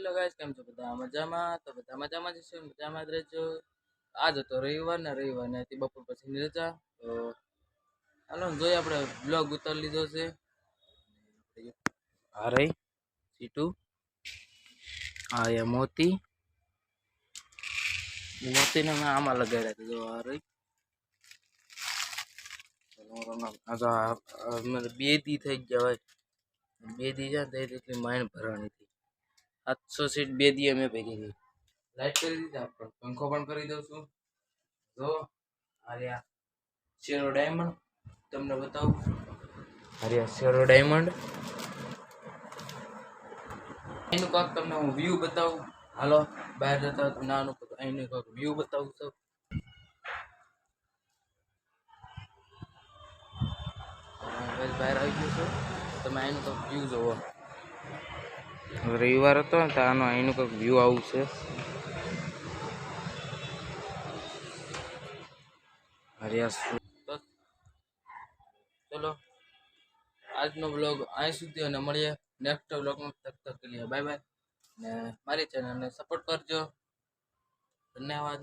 Hello guys, કેમ છો બધા મજામાં? તો બધા મજામાં જ છે, મજામાં જ રહેજો. આજ હતો રવિવાર ને હતી બપોર પછીની રજા. તો હાલો જોઈએ, આપણે બ્લોગ ઉતારી લીધો છે. આ રહી સીટુ, આ એ મોતી મોતીને મેં આમાં લગાડ્યા હતા. જો આ રહી બે દી થઈ ગયા હોય, બે દી જાય તો એટલી માઇન્ડ ભરવાની હતી. 700 સીટ બે દી અમે ભેગી હતી. લાઈટ કરી દીધી આપણે, પંખો પણ કરી દઉં છું. જો આર્યા શેરો ડાયમંડ તમને બતાવું. આર્યા શેરો ડાયમંડ એનું કાંક તમને હું વ્યૂ બતાવું. હાલો બહાર જતા તમને આનું એનું કાંક વ્યૂ બતાવું છું. બહાર આવી ગયું છું, તમે એનું કાંક વ્યૂ જોવો. રવિવાર હતો ને તો આનો અહીંનું કંઈક વ્યૂ આવું છે. ચલો આજનો બ્લોગ અહીં સુધી, અને મળીએ નેક્સ્ટ બ્લોગમાં. તક તક કે લીએ બાય બાય. ને મારી ચેનલને સપોર્ટ કરજો. ધન્યવાદ.